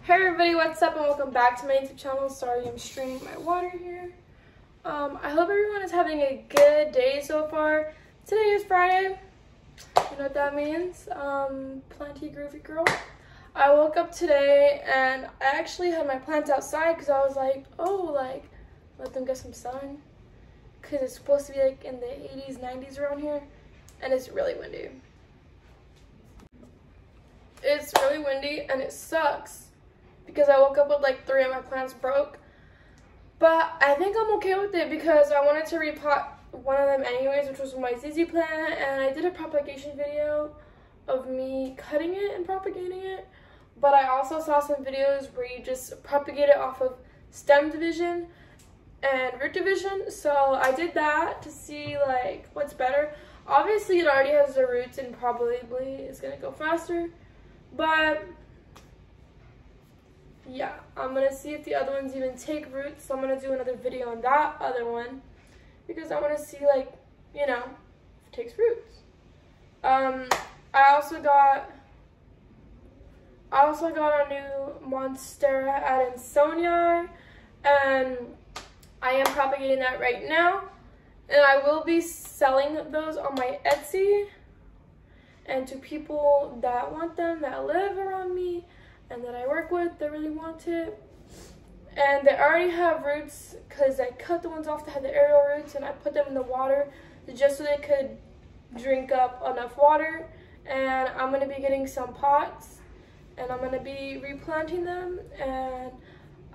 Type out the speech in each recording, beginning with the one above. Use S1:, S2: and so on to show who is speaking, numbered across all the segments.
S1: Hey everybody, what's up and welcome back to my YouTube channel. Sorry I'm straining my water here. I hope everyone is having a good day so far. Today is Friday. You know what that means? Planty groovy girl. I woke up today and I actually had my plants outside because I was like, let them get some sun. Because it's supposed to be like in the 80s, 90s around here. And it's really windy. It's really windy and it sucks. Because I woke up with like 3 of my plants broke. But I think I'm okay with it because I wanted to repot one of them anyways, which was my ZZ plant, and I did a propagation video of me cutting it and propagating it. But I also saw some videos where you just propagate it off of stem division and root division. So I did that to see like what's better. Obviously it already has the roots and probably is gonna go faster. But yeah, I'm gonna see if the other ones even take roots. So I'm gonna do another video on that other one because I want to see, like, you know, if it takes roots. I also got a new Monstera Adansonii, and I am propagating that right now, and I will be selling those on my Etsy and to people that want them, that live around me and that I work with, that really want it. And they already have roots because I cut the ones off that had the aerial roots and I put them in the water just so they could drink up enough water. And I'm going to be getting some pots and I'm going to be replanting them, and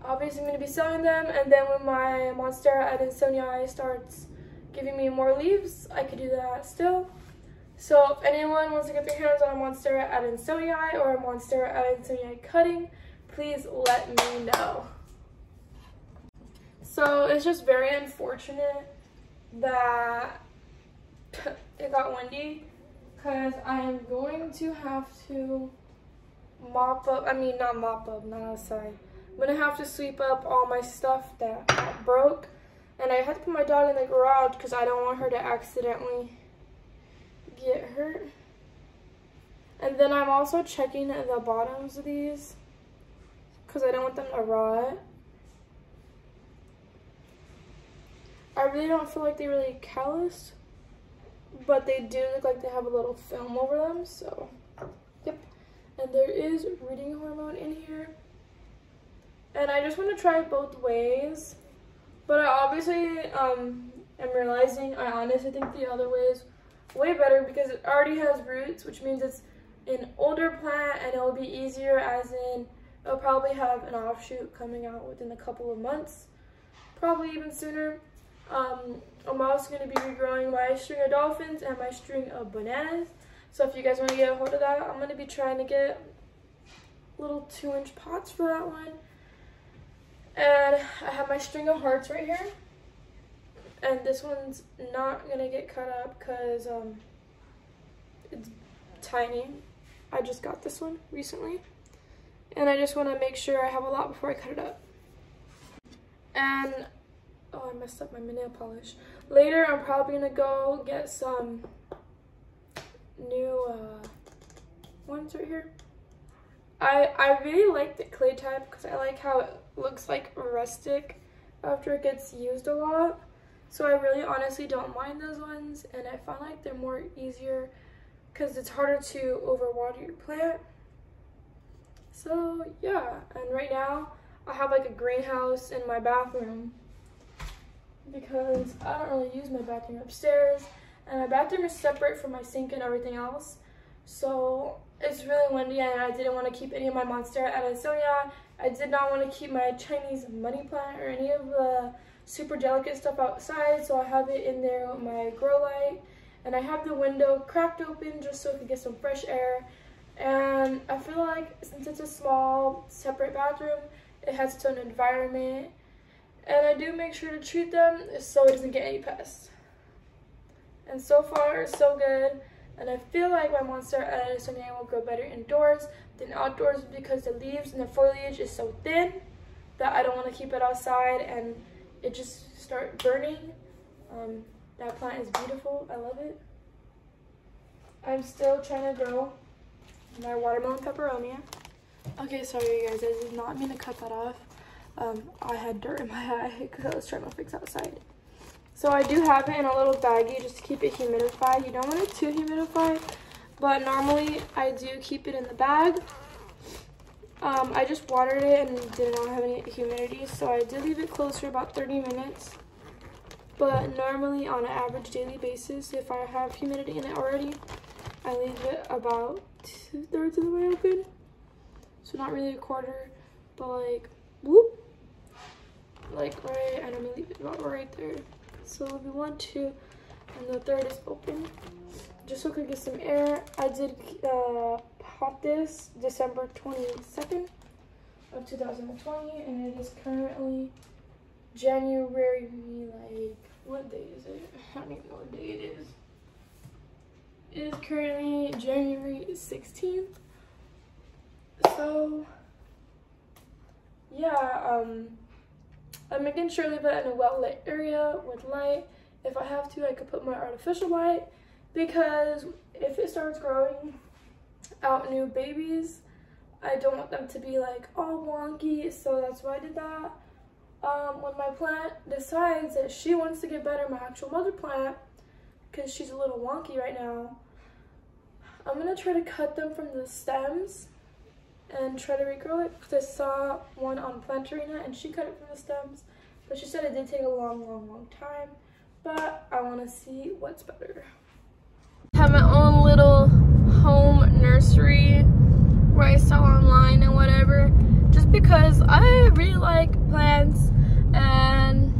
S1: obviously I'm going to be selling them. And then when my Monstera Adansonii starts giving me more leaves, I could do that still. So if anyone wants to get their hands on a Monstera Adansonii or a Monstera Adansonii cutting, please let me know. So it's just very unfortunate that it got windy because I am going to have to not outside. I'm going to have to sweep up all my stuff that broke, and I had to put my dog in the garage because I don't want her to accidentally get hurt. And then I'm also checking the bottoms of these because I don't want them to rot. I really don't feel like they really calloused, but they do look like they have a little film over them, so yep. And there is rooting hormone in here, and I just want to try it both ways, but I obviously am realizing I honestly think the other way is way better because it already has roots, which means it's an older plant and it'll be easier, as in it'll probably have an offshoot coming out within a couple of months, probably even sooner. I'm also going to be regrowing my string of dolphins and my string of bananas, so if you guys want to get a hold of that, I'm going to be trying to get little 2-inch pots for that one. And I have my string of hearts right here. And this one's not gonna get cut up because it's tiny. I just got this one recently. And I just want to make sure I have a lot before I cut it up. And, oh, I messed up my nail polish. Later, I'm probably gonna go get some new ones right here. I really like the clay type because I like how it looks like rustic after it gets used a lot. So I really honestly don't mind those ones, and I find like they're more easier because it's harder to overwater your plant. So yeah, and right now I have like a greenhouse in my bathroom because I don't really use my bathroom upstairs, and my bathroom is separate from my sink and everything else. So it's really windy and I didn't want to keep any of my Monstera Adansonii. I did not want to keep my Chinese money plant or any of the super delicate stuff outside, so I have it in there with my grow light, and I have the window cracked open just so it can get some fresh air. And I feel like since it's a small separate bathroom, it has its own environment, and I do make sure to treat them so it doesn't get any pests. And so far so good, and I feel like my Monstera Adansonii will grow better indoors than outdoors because the leaves and the foliage is so thin that I don't want to keep it outside and it just start burning. That plant is beautiful. I love it. I'm still trying to grow my watermelon peperonia. Okay, sorry you guys, I did not mean to cut that off. I had dirt in my eye because I was trying to fix outside. So I do have it in a little baggie just to keep it humidified. You don't want it too humidified, but normally I do keep it in the bag. I just watered it and did not have any humidity, so I did leave it closed for about 30 minutes. But normally on an average daily basis, if I have humidity in it already, I leave it about 2/3 of the way open. So not really a quarter, but like, whoop. Like right, I normally leave it about right there. So it'll be 1, 2, and the third is open. Just so I could get some air. I did pot this December 22nd of 2020, and it is currently January, like, what day is it? I don't even know what day it is. It is currently January 16th. So, yeah, I'm making sure to leave it in a well-lit area with light. If I have to, I could put my artificial light, because if it starts growing out new babies, I don't want them to be like all wonky, so that's why I did that. When my plant decides that she wants to get better, my actual mother plant, because she's a little wonky right now, I'm gonna try to cut them from the stems and try to regrow it, because I saw one on Plantarina and she cut it from the stems, but she said it did take a long time, but I want to see what's better. I have my own little home nursery where I sell online and whatever, just because I really like plants, and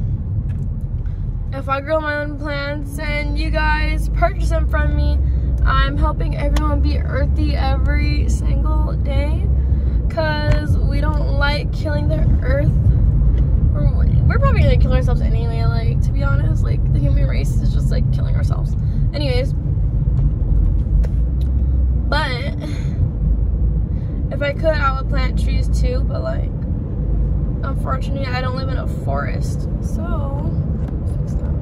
S1: if I grow my own plants and you guys purchase them from me, I'm helping everyone be earthy every single day, because we don't like killing the earth. We're probably gonna kill ourselves anyway, like, to be honest, like, the human race is just like killing ourselves anyways. But if I could, I would plant trees too, but like, unfortunately I don't live in a forest, so fix that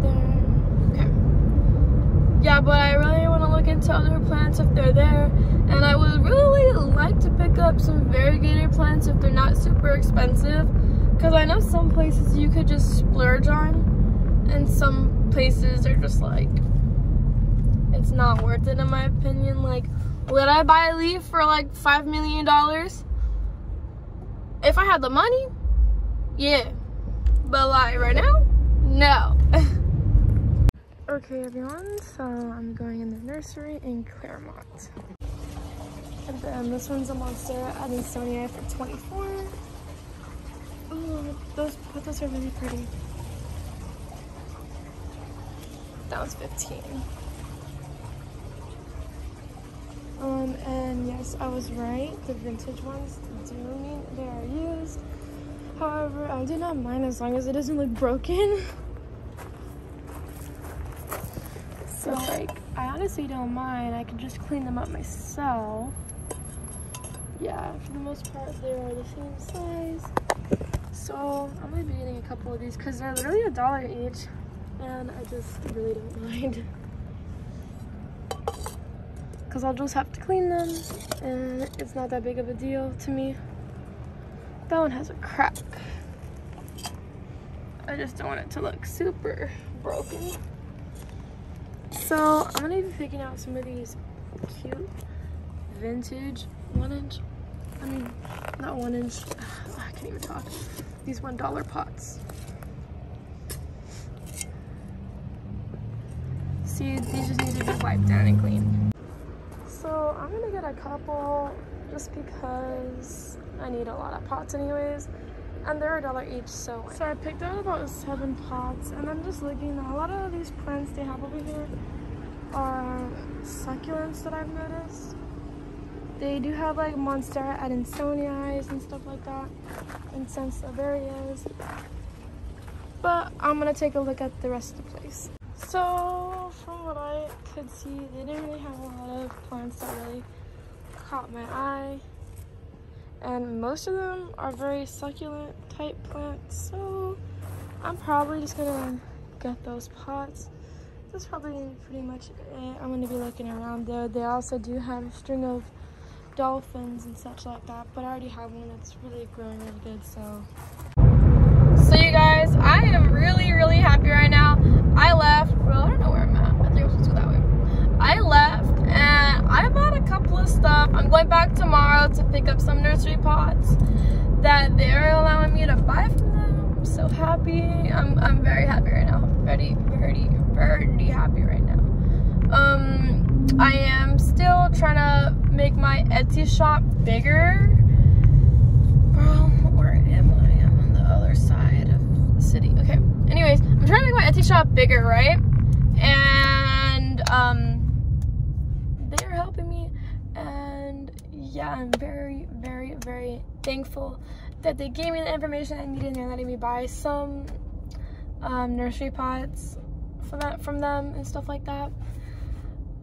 S1: there. Okay, yeah, but I really want to look into other plants if they're there, and I would really like to pick up some variegated plants if they're not super expensive, because I know some places you could just splurge on, and some places are just like, it's not worth it in my opinion. Like, would I buy a leaf for like $5 million? If I had the money, yeah, but like right now, no. Okay everyone, so I'm going in the nursery in Claremont. And then this one's a Monstera Adansonii for 24. Ooh, those pothos are really pretty. That was 15. And yes, I was right. The vintage ones do mean they are used. However, I do not mind as long as it doesn't look broken. So like, I honestly don't mind. I can just clean them up myself. Yeah, for the most part, they are the same size. So I'm gonna be getting a couple of these because they're literally $1 each, and I just really don't mind. Because I'll just have to clean them, and it's not that big of a deal to me. That one has a crack. I just don't want it to look super broken. So I'm gonna be picking out some of these cute vintage 1-inch, I mean, not 1-inch, I can't even talk. These $1 pots. See, these just need to be wiped down and cleaned. So I'm gonna get a couple just because I need a lot of pots anyways, and they're $1 each. So I picked out about 7 pots, and I'm just looking at a lot of these plants they have over here are succulents that I've noticed. They do have like Monstera Adansonii and stuff like that, and Sansevierias. But I'm gonna take a look at the rest of the place. So from what I could see, they didn't really have a lot of plants that really caught my eye, and most of them are very succulent type plants. So I'm probably just gonna get those pots. That's probably pretty much it. I'm gonna be looking around there. They also do have a string of dolphins and such like that, but I already have one that's really growing really good. So you guys, I am really happy right now. I left, well, I don't know where I'm at. I think I'm supposed to go that way. I left and I bought a couple of stuff. I'm going back tomorrow to pick up some nursery pots that they're allowing me to buy from them. I'm so happy. I'm very happy right now. Very happy right now. I am still trying to make my Etsy shop bigger. Where am I? I'm on the other side of the city. Okay. Anyways, I'm trying to make my Etsy shop bigger, right? And they're helping me, and yeah, I'm very thankful that they gave me the information I needed and they're letting me buy some nursery pots from them and stuff like that.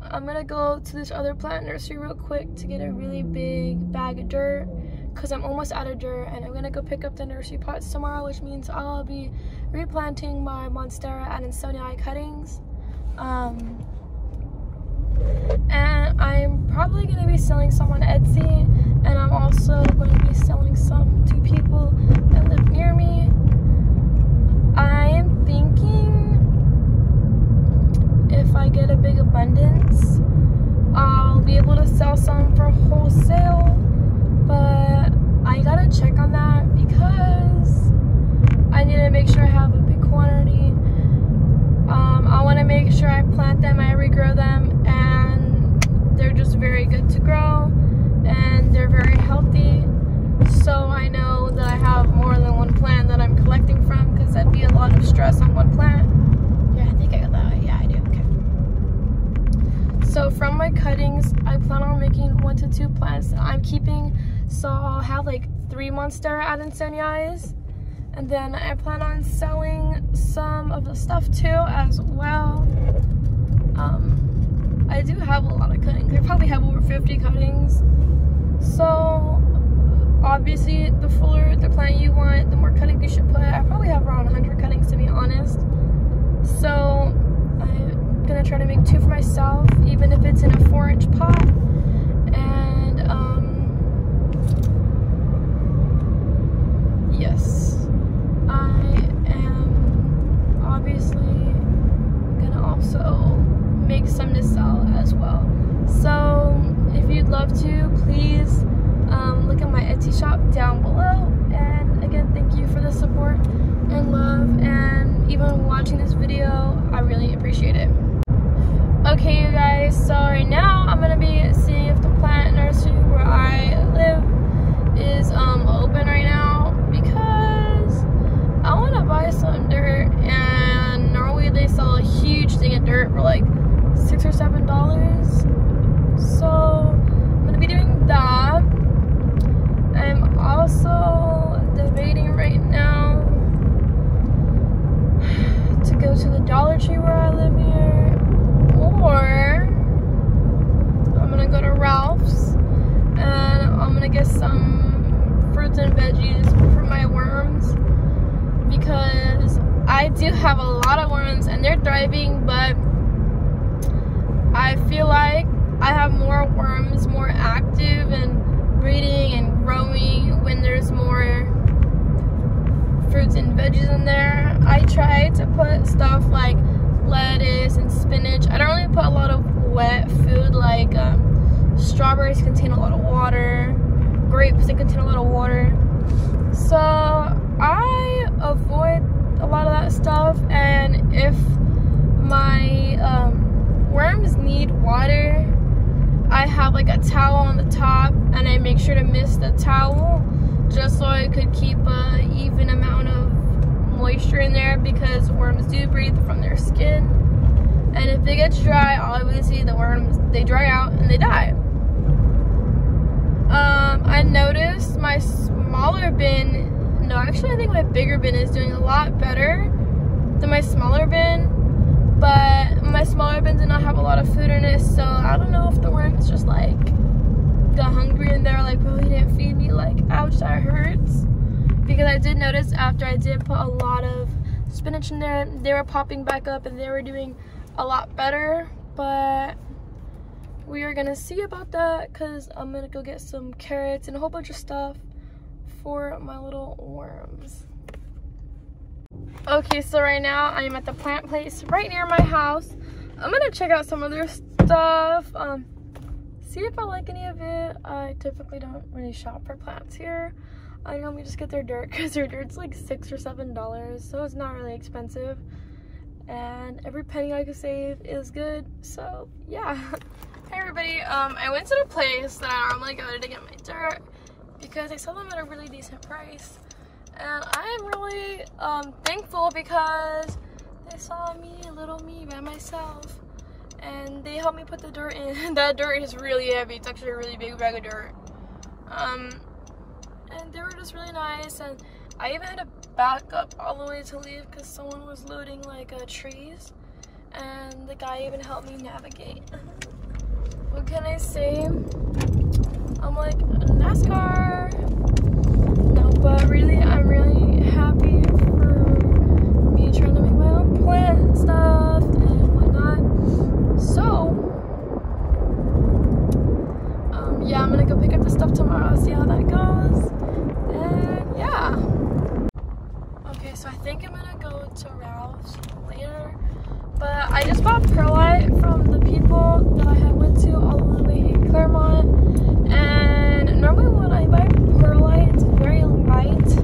S1: I'm gonna go to this other plant nursery real quick to get a really big bag of dirt because I'm almost out of dirt, and I'm gonna go pick up the nursery pots tomorrow, which means I'll be replanting my Monstera Adansonii cuttings. And I'm probably gonna be selling some on Etsy, and I'm also going to be selling some to people that live near me. I am thinking if I get a big abundance, I'll be able to sell some for wholesale, but I gotta check on that because I need to make sure I have a big quantity. I want to make sure I plant them, I regrow them, and they're just very good to grow and they're very healthy, so I know that I have more than one plant that I'm collecting from, because that'd be a lot of stress on one plant. Yeah, I think I got that. Yeah, I do. Okay. So from my cuttings, I plan on making 1 to 2 plants that I'm keeping, so I'll have like 3 Monstera Adansonii. And then I plan on selling some of the stuff too as well. I do have a lot of cuttings. I probably have over 50 cuttings. So obviously the fuller the plant you want, the more cuttings you should put. I probably have around 100 cuttings to be honest. So I'm gonna try to make 2 for myself, even if it's in a 4-inch pot. And yes. I am obviously gonna also make some to sell as well. So if you'd love to, please look at my Etsy shop down below. And again, thank you for the support and love, and even watching this video, I really appreciate it. Okay, you guys, so right now I'm gonna be seeing if the plant nursery where I live is open right now, because I want to buy some dirt, and normally they sell a huge thing of dirt for like $6 or $7. So I'm gonna be doing that. I'm also debating right now to go to the Dollar Tree where I live near, or I'm gonna go to Ralph's and I'm gonna get some fruits and veggies for my worms, because I do have a lot of worms and they're thriving, but I feel like I have more worms more active and breeding and growing when there's more fruits and veggies in there. I try to put stuff like lettuce and spinach. I don't really put a lot of wet food, like strawberries contain a lot of water, grapes they contain a lot of water, so I avoid a lot of that stuff. And if my worms need water, I have like a towel on the top and I make sure to mist the towel just so I could keep an even amount of moisture in there, because worms do breathe from their skin, and if it gets dry, obviously the worms, they dry out and they die. I noticed my smaller bin, no, actually I think my bigger bin is doing a lot better than my smaller bin, but my smaller bin did not have a lot of food in it, so I don't know if the worms just like got hungry and they're like, bro, you didn't feed me, like, ouch, that hurts. Because I did notice after I did put a lot of spinach in there, they were popping back up and they were doing a lot better, but we are gonna see about that because I'm gonna go get some carrots and a whole bunch of stuff for my little worms. Okay, so right now I am at the plant place right near my house. I'm gonna check out some of their stuff, see if I like any of it. I typically don't really shop for plants here. I normally just get their dirt because their dirt's like $6 or $7, so it's not really expensive. And every penny I could save is good, so yeah. Hey everybody, I went to the place that I normally go to get my dirt because they sell them at a really decent price. And I am really thankful because they saw me, little me by myself, and they helped me put the dirt in. That dirt is really heavy. It's actually a really big bag of dirt. And they were just really nice, and I even had to back up all the way to leave because someone was loading like trees, and the guy even helped me navigate. What can I say? I'm like, NASCAR. No, but really, I'm really happy for me trying to make my own plant stuff and whatnot. So, yeah, I'm gonna go pick up the stuff tomorrow, see how that goes, and yeah. Okay, so I think I'm gonna go to Ralph's later, but I just bought perlite from the people that I had went to all the way in Claremont, and normally when I buy perlite, it's very light,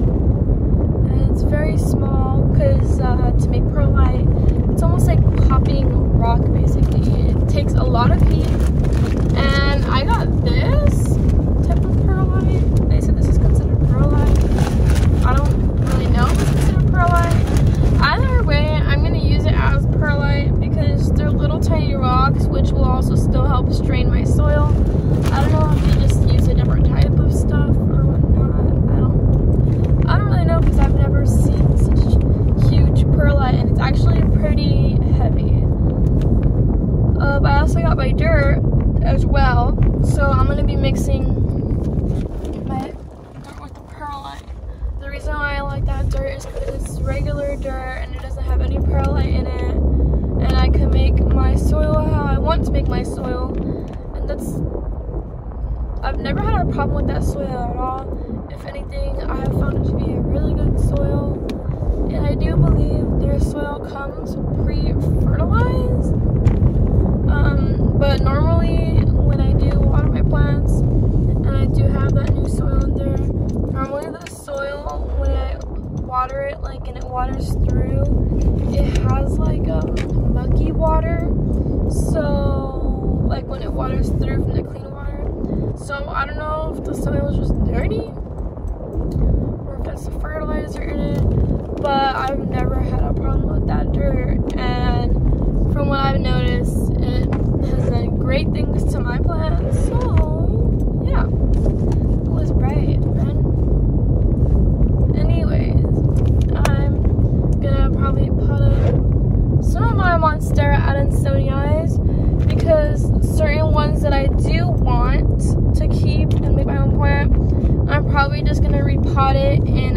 S1: and it's very small, because to make perlite, it's almost like popping rock, basically. It takes a lot of heat, and I got this type of perlite. They said this is considered perlite. I don't really know if it's considered perlite. Either way, I'm going to use it as perlite because they're little tiny rocks, which will also still help strain my soil. I don't know if they just use a different type of stuff or whatnot. I don't really know because I've never seen such huge perlite, and it's actually pretty heavy. But I also got my dirt as well, so I'm going to be mixing my dirt with the perlite. The reason why I like that dirt is because it's regular dirt and it doesn't have any perlite in it, and I can make my soil how I want to make my soil, and I've never had a problem with that soil at all. If anything, I have found it to be a really good soil, and I do believe their soil comes pre-fertilized. But normally when I do water my plants and I do have that new soil in there, normally the soil, when I water it, like, and it waters through, it has like a mucky water, so like when it waters through from the clean water. So I don't know if the soil is just dirty or if that's the fertilizer in it, but I've never had a problem with that dirt, and from what I've noticed, it has done great things to my plants. So yeah, it was bright, man. Anyways, I'm gonna probably pot up some of my Monstera Adansonii because certain ones that I do want to keep and make my own plant, I'm probably just gonna repot it in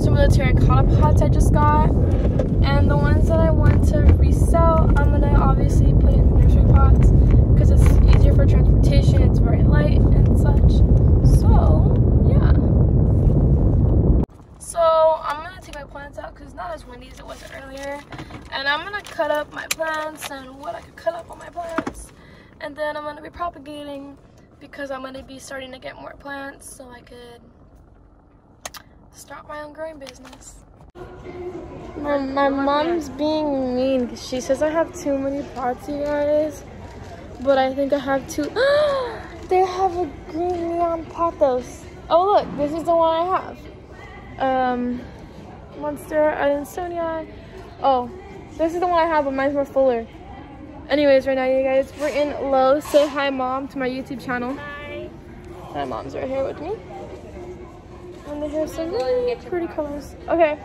S1: some of the terracotta pots I just got, and the ones that I want to resell, I'm gonna obviously put in nursery pots because it's easier for transportation, it's very light and such. So yeah, so I'm gonna take my plants out because it's not as windy as it was earlier, and I'm gonna cut up my plants and what I could cut up on my plants, and then I'm gonna be propagating because I'm gonna be starting to get more plants so I could start my own growing business. My mom's being mean because she says I have too many pots, you guys, but I think I have too. They have a green neon pothos. Oh look, this is the one I have. Monstera Adansonii. Oh, this is the one I have, but mine's more fuller. Anyways, right now you guys, we're in Lowe's. Say hi, Mom, to my YouTube channel. Hi. My mom's right here with me. And they have some really pretty colors. Okay.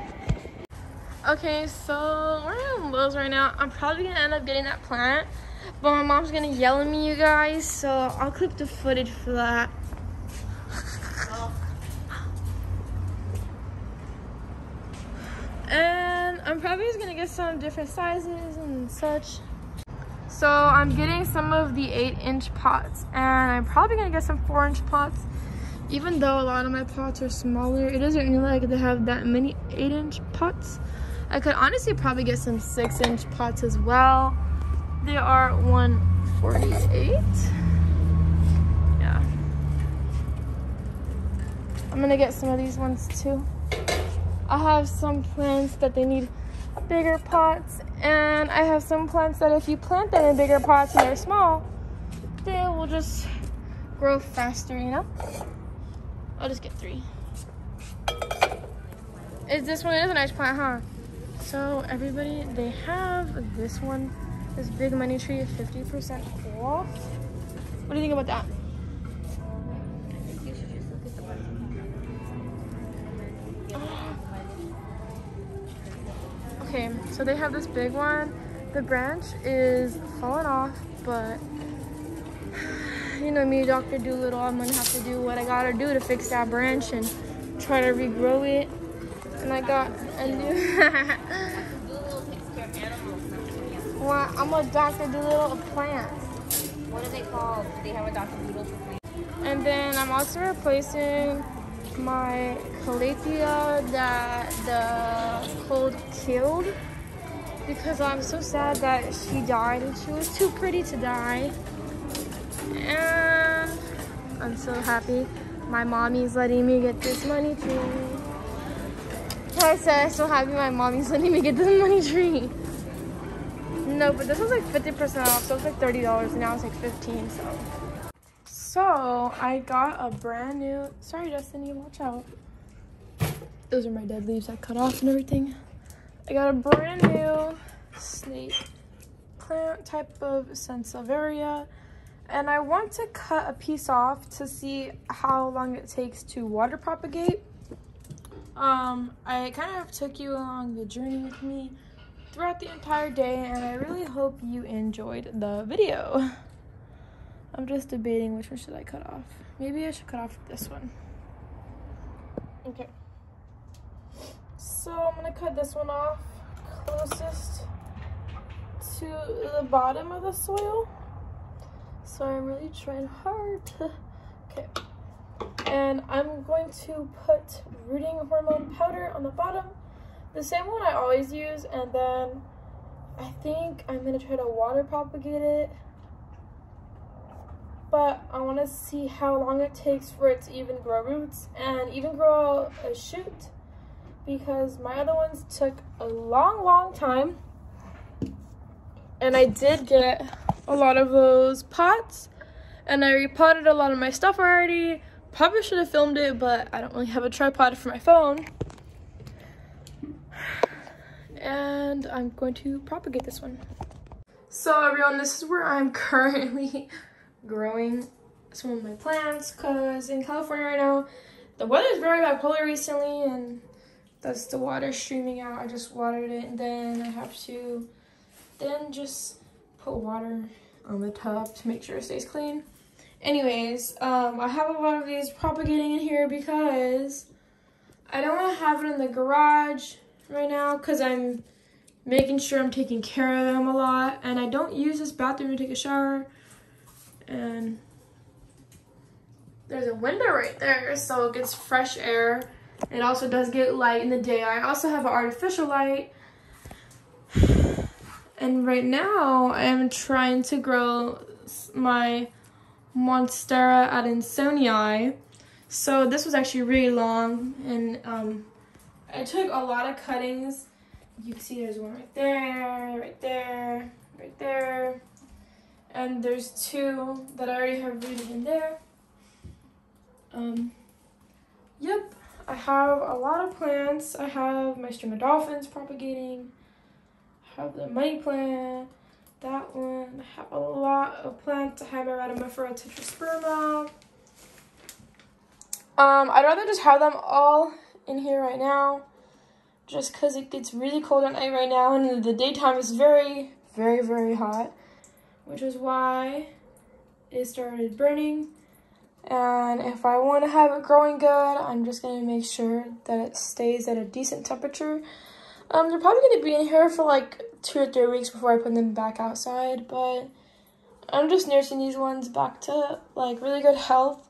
S1: Okay, so we're in Lowe's right now. I'm probably gonna end up getting that plant, but my mom's gonna yell at me, you guys, so I'll clip the footage for that. And I'm probably just gonna get some different sizes and such. So I'm getting some of the 8-inch pots, and I'm probably gonna get some 4-inch pots. Even though a lot of my pots are smaller, it doesn't really like to have that many 8-inch pots. I could honestly probably get some 6-inch pots as well. They are $148. Yeah. I'm gonna get some of these ones too. I have some plants that they need bigger pots, and I have some plants that if you plant them in bigger pots and they're small, they will just grow faster, you know? I'll just get 3. This one is a nice plant, huh? So everybody, they have this one, this big money tree, 50% off. What do you think about that?
S2: I think you should just look at the button.
S1: Okay, so they have this big one. The branch is falling off, but you know me, Dr. Dolittle, I'm gonna have to do what I gotta do to fix that branch and try to regrow it. And I got a new
S2: Dolittle takes care of animals.
S1: well, I'm a Dr. Dolittle of plants.
S2: What are they called? Do they have a Dr. Dolittle for plants?
S1: And then I'm also replacing my calathea that the cold killed, because I'm so sad that she died and she was too pretty to die. And I'm so happy my mommy's letting me get this money tree. I said I'm so happy my mommy's letting me get this money tree. No, but this was like 50% off, so it was like $30 and now it's like 15, so I got a brand new, sorry Destiny, watch out. Those are my dead leaves I cut off and everything. I got a brand new snake plant type of Sansevieria, and I want to cut a piece off to see how long it takes to water propagate. I kind of took you along the journey with me throughout the entire day, and I really hope you enjoyed the video. I'm just debating which one should I cut off. Maybe I should cut off this one. Okay. So I'm gonna cut this one off closest to the bottom of the soil. So I'm really trying hard to, okay. And I'm going to put rooting hormone powder on the bottom, the same one I always use, and then I think I'm gonna try to water propagate it. But I want to see how long it takes for it to even grow roots and even grow a shoot, because my other ones took a long time. And I did get a lot of those pots, and I repotted a lot of my stuff already. Probably should have filmed it, but I don't really have a tripod for my phone. And I'm going to propagate this one. So everyone, this is where I'm currently growing some of my plants, because in California right now the weather is very bipolar recently, and that's the water streaming out. I just watered it, and then I have to then just put water on the tub to make sure it stays clean. Anyways, I have a lot of these propagating in here because I don't want to have it in the garage right now, because I'm making sure I'm taking care of them a lot, and I don't use this bathroom to take a shower. And there's a window right there, so it gets fresh air. It also does get light in the day. I also have an artificial light. And right now I am trying to grow my Monstera Adansonii. So this was actually really long, and I took a lot of cuttings. You can see there's one right there, right there, right there. And there's 2 that I already have rooted in there. Yep, I have a lot of plants. I have my string of dolphins propagating. I have the money plant, that one. I have a lot of plants. I have my Radomifera tetrasperma. I'd rather just have them all in here right now, just because it gets really cold at night right now, and the daytime is very, very hot, which is why it started burning. And if I want to have it growing good, I'm just going to make sure that it stays at a decent temperature. They're probably going to be in here for like 2 or 3 weeks before I put them back outside, but I'm just nursing these ones back to like really good health,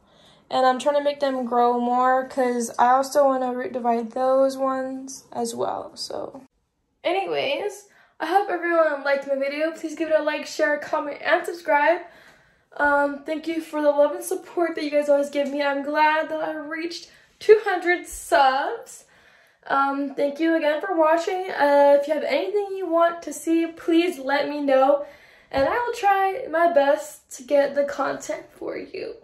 S1: and I'm trying to make them grow more because I also want to root divide those ones as well. So anyways, I hope everyone liked my video. Please give it a like, share, comment, and subscribe. Thank you for the love and support that you guys always give me. I'm glad that I reached 200 subs. Thank you again for watching. If you have anything you want to see, please let me know, and I will try my best to get the content for you.